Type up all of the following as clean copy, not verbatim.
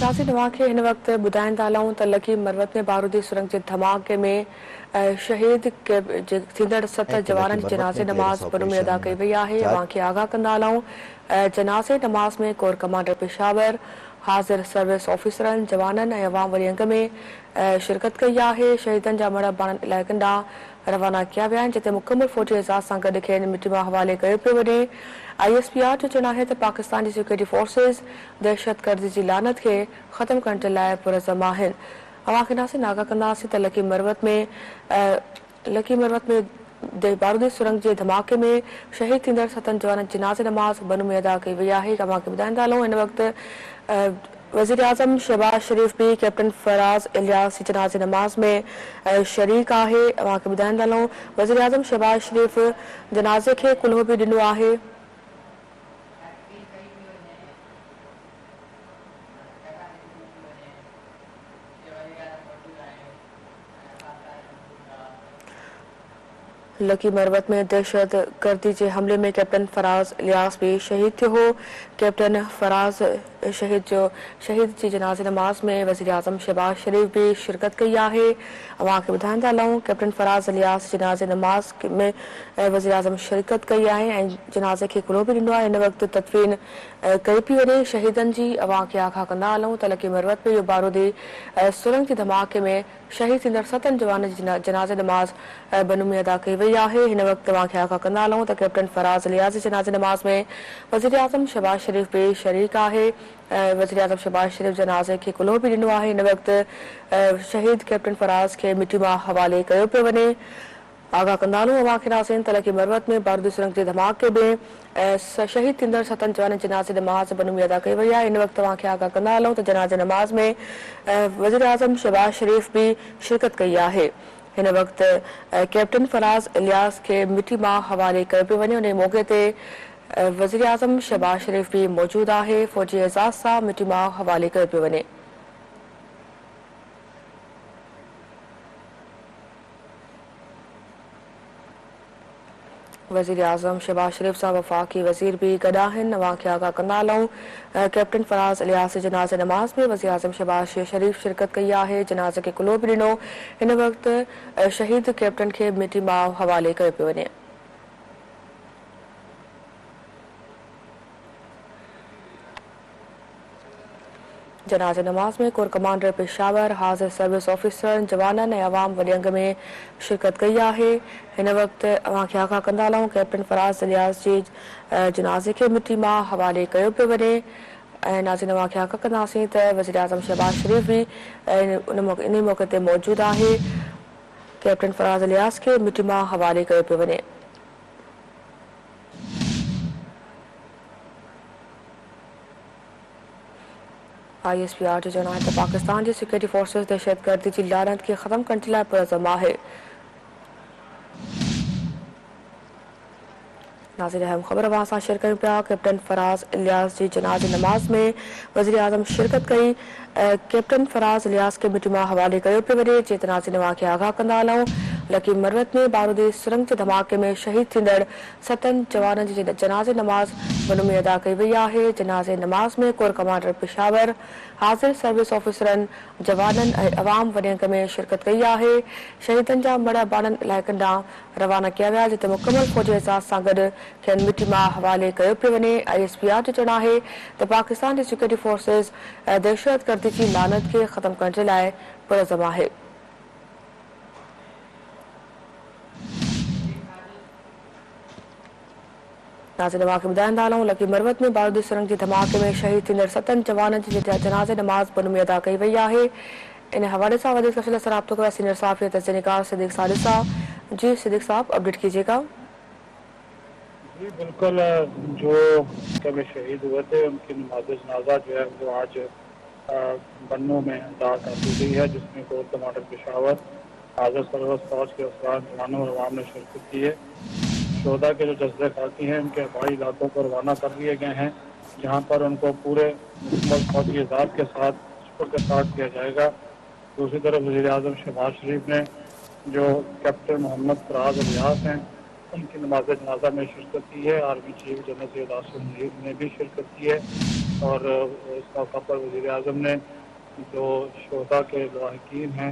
शासी धमाके हिन वक्त ॿुधाइनि था हलूं त लकी मरवत में बारूदी सुरंग जे धमाके में शहीद थींदड़ 7 जवाननि जी जनाज़े नमाज़ पुर में अदा कई वई आहे। अवां खे आगाह कंदा हलूं जनाज़े नमाज़ में कोर कमांडर पेशावर हाज़िर सर्विस ऑफिसरनि जवाननि ऐं अवाम वरी अंग में शिरकत कई आहे। शहीदनि जा मड़ बाणनि इलाइक़नि ॾांहुं रवाना कया विया आहिनि जिते मुकमल फ़ौजी एज़ाज़ सां गॾु खेनि मिटी मां हवाले कयो पियो वञे। ISPR जो चवणु आहे त पाकिस्तान जी सिक्योरिटी फोर्सिस दहशतगर्दी जी लानत खे ख़त्म करण जे लाइ पुरज़म आहिनि। अवां खे नासिन आगाह कंदासीं त लकी मरवत में बारूदी सुरंग जे धमाके में शहीद थींदड़ 7 जवाननि जी जनाज़े नमाज़ बन में अदा कई वई आहे। अवां खे ॿुधाईंदा हलूं हिन वक़्तु वज़ीर आज़म शहबाज शरीफ़ भी कैप्टन फराज़ इलियास जी जनाज़े नमाज़ में शरीक आहे। अवां खे ॿुधाईंदा हलूं वज़ीर आज़म शहबाज शरीफ़ जनाज़े खे कुल्हो बि ॾिनो आहे। लकी मरवत में दहशत गर्दी के हमले में कैप्टन फराज इलियास भी शहीद थियो हो। कैप्टन फराज शहीद की जनाज़े नमाज में वज़ीर आज़म शहबाज शरीफ़ भी शिरकत कई आहे। अवां खे ॿुधाईंदा हलूं कैप्टन फराज इलियास जनाज़े नमाज में वज़ीर आज़म शिरकत कई आहे ऐं जनाज़े खे कुल्हो बि ॾिनो आहे। हिन वक़्तु तदफ़ीन कई पई वञे शहीदनि जी। अवां खे आगाह कंदा हलूं त लकी मरवत में इहो बारूदी सुरंग जे धमाके में शहीद थींदड़ 7 जवाननि जी जनाज़े नमाज़ बन में अदा कई वई आहे। हिन वक़्तु अवां खे आगाह कंदा हलूं त कैप्टन फराज इलियास जी जनाज़े नमाज़ में वज़ीर आज़म शहबाज शरीफ़ भी शरीक आहे। वज़ीर आज़म शहबाज शरीफ़ जनाज़े खे कुल्हो बि ॾिनो आहे। हिन वक़्तु शहीद कैप्टन फराज खे मिटी मां हवाले कयो पियो वञे। आगाह कंदा हलूं अवां खे नासिन त लकी मरवत में बारूदी सुरंग जे धमाके में शहीद थींदड़ 7 जवाननि जी जनाज़े नमाज़ बन में अदा कई वई आहे। हिन वक़्तु अवां खे आगाह कंदा हलूं त जनाज़े नमाज़ में वज़ीर आज़म शहबाज शरीफ़ भी शिरकत कई आहे। हिन वक़्तु कैप्टन फराज इलियास खे मिटी मां हवाले कयो पियो वञे। उन मौक़े ते वज़ीर आज़म शहबाज शरीफ़ भी मौजूद आहे। फ़ौजी एज़ाज़ सां मिटी मां हवाले कयो पियो वञे। वज़ीर आज़म शहबाज शरीफ़ सां वफ़ाक़ी वज़ीर भी गॾु आहिनि। अवां खे आगाह कंदा हलूं कैप्टन फराज इलियास जे जनाज़े नमाज़ में वज़ीर आज़म शहबाज शरीफ़ शिरकत कई आहे। जनाज़े खे कुल्हो बि ॾिनो। हिन वक़्तु शहीद कैप्टन खे मिटी मां हवाले कयो पियो वञे। जनाज़े नमाज में कोर कमांडर पेशावर हाज़िर सर्विस ऑफिसर जवाननि ऐं अवाम वॾे अंग में शिरकत कई आहे। हिन वक़्तु अवां खे आगाह कंदा हलूं कैप्टन फराज इलियास जी जनाज़े खे मिटी मां हवाले कयो पियो वञे। ऐं नाज़रीन अवां खे आगाह कंदासीं त वज़ीर आज़म शहबाज शरीफ़ भी इन मौक़े ते मौजूद आहे। कैप्टन फराज इलियास खे मिटी मां हवाले कयो पियो वञे। ISPR जो चवणु आहे त पाकिस्तान जी सिक्योरिटी फोर्सिस दहशतगर्दी जी लानत खे ख़त्म करण जे लाइ पुरज़म आहे। नाज़रीन अहम ख़बर अवां सां शेयर कयूं पिया। कैप्टन फराज इलियास जी जनाज़े नमाज में वज़ीर आज़म शिरकत कई। कैप्टन फराज इलियास खे मिटी मां हवाले कयो पियो वञे। जेत नाज़रीन अवां खे आगाह कंदा हलूं लकी मरवत में बारूदी सुरंग जे धमाके में शहीद थींदड़ 7 जवाननि जी जनाज़े नमाज़ बन में अदा कई वई आहे। जनाज़े नमाज़ में कोर कमांडर पेशावर हाज़िर सर्विस ऑफिसरनि जवाननि ऐं अवाम वॾे अंग में शिरकत कई आहे। शहीदनि जा मड़ बाणनि इलाइक़नि ॾांहुं रवाना कया विया जिते मुकमल फ़ौजी एज़ाज़ सां गॾु खेनि मिटी मां हवाले कयो पियो वञे। ISPR जो चवणु आहे त पाकिस्तान जी सिक्योरिटी फोर्सिस दहशतगर्दी जी लानत खे ख़त्म करण जे लाइ पुरज़म आहे। नाज़रीन अवां खे ॿुधाईंदा हलूं लकी मरवत में बारूदी सुरंग जे धमाके में शहीद थींदड़ 7 जवाननि जी जनाज़े नमाज़ बन में अदा कई वई आहे। इन हवाले सां वधीक तफ़सील सां राब्तो कयो सीनियर सहाफ़ी तस्दीक़ार सिद्दीक़ सादिक साहब। जी सिद्दीक़ साहब अपडेट कीजिएगा। जी बिल्कुल, जो कभी शहीद हुए थे उनकी नमाज जनाजा जो है वो आज बन्नू में अदा कर दी गई है, जिसमें कोर कमांडर पेशावर हाज़िर सर्विस फौज के अफसरान जवानों और अवाम ने शिरकत की है। शोहदा के जो जज्बे खाकी हैं उनके हवाई इलाकों को रवाना कर दिए गए हैं, जहाँ पर उनको पूरे मुकम्मल फौजी एजाज़ के साथ सुपुर्द किया जाएगा। दूसरी तरफ वज़ीर आज़म शहबाज शरीफ ने जो कैप्टन मोहम्मद फराज इलियास हैं उनकी नमाज जनाजा में शिरकत की है। Army chief general Syed Asim Munir ने भी शिरकत की है। और इस मौका पर वज़ीर आज़म ने जो शोहदा के लवाहिकीन हैं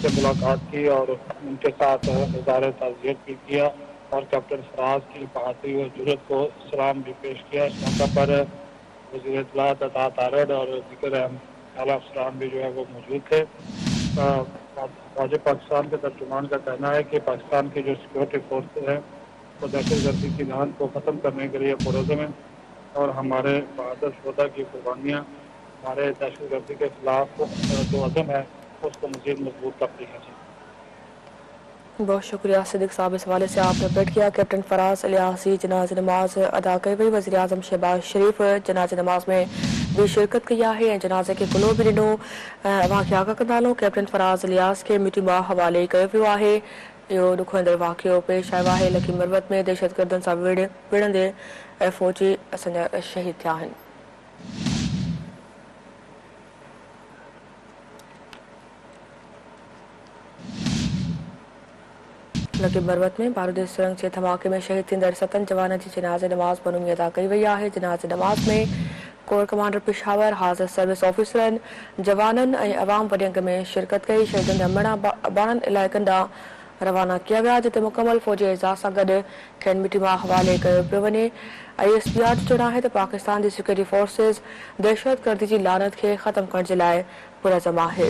से मुलाकात की और उनके साथ इज़हार ताज़ियत भी किया और कैप्टन फराज की बहादुरी और जुर्रत को सलाम भी पेश किया। इस मौका पर वज़ीर इत्तलात अता तारड़ और दीगर अहम आला अफसरान भी जो है वो मौजूद थे। फ़ौज पाकिस्तान के तर्जुमान का कहना है कि पाकिस्तान की जो सिक्योरिटी फोर्सेज हैं वो दहशतगर्दी की लहन को ख़त्म करने के लिए पुरज़म हैं और हमारे बहादुर शोहदा की कुर्बानियाँ हमारे दहशतगर्दी के खिलाफ जो अज़म है उसको मज़ीद मजबूत करती हैं। बहुत शुक्रिया सिद्दीक साहब, इस हवाले से आपने अपडेट किया। कैप्टन फराज लियासी जनाज़ नमाज अदा कई वई। वज़ीर आज़म शहबाज शरीफ जनाज़ नमाज में भी शिरकत कया है ऐं जनाज़े खे कुलो बि ॾिनो। वाक़िया आगाह कंदा कैप्टन फराज लियास खे मिटी मां हवाले कयो वियो आहे। इहो ॾुखंदड़ वाक़ियो पेश आयो आहे लखी मरवत में दहशतगर्दनि सां विढ़ंदे फ़ौजी असांजा शहीद थिया आहिनि। लकी मरवत में बारूदी सुरंग जे धमाके में शहीद थींदड़ 7 जवाननि जी जनाज़ नमाज़ बनूमी अदा कई वई आहे। जनाज़ नमाज़ में कोर कमांडर पिशावर, हाज़िर सर्विस ऑफिसरनि, जवाननि ऐं अवाम वॾे अंग में शिरकत कई। शहीदनि जा मणा बाणनि इलाइक़नि ॾांहुं रवाना किया विया जिते मुकमल फ़ौजी एज़ाज़ सां गॾु खेनि मिटी मां हवाले कयो पियो वञे। ISPR जो चवणु आहे त पाकिस्तान जी सिक्योरिटी फोर्सेस दहशतगर्दी जी लानत खे ख़त्म करण जे लाइ पुरज़म आहे।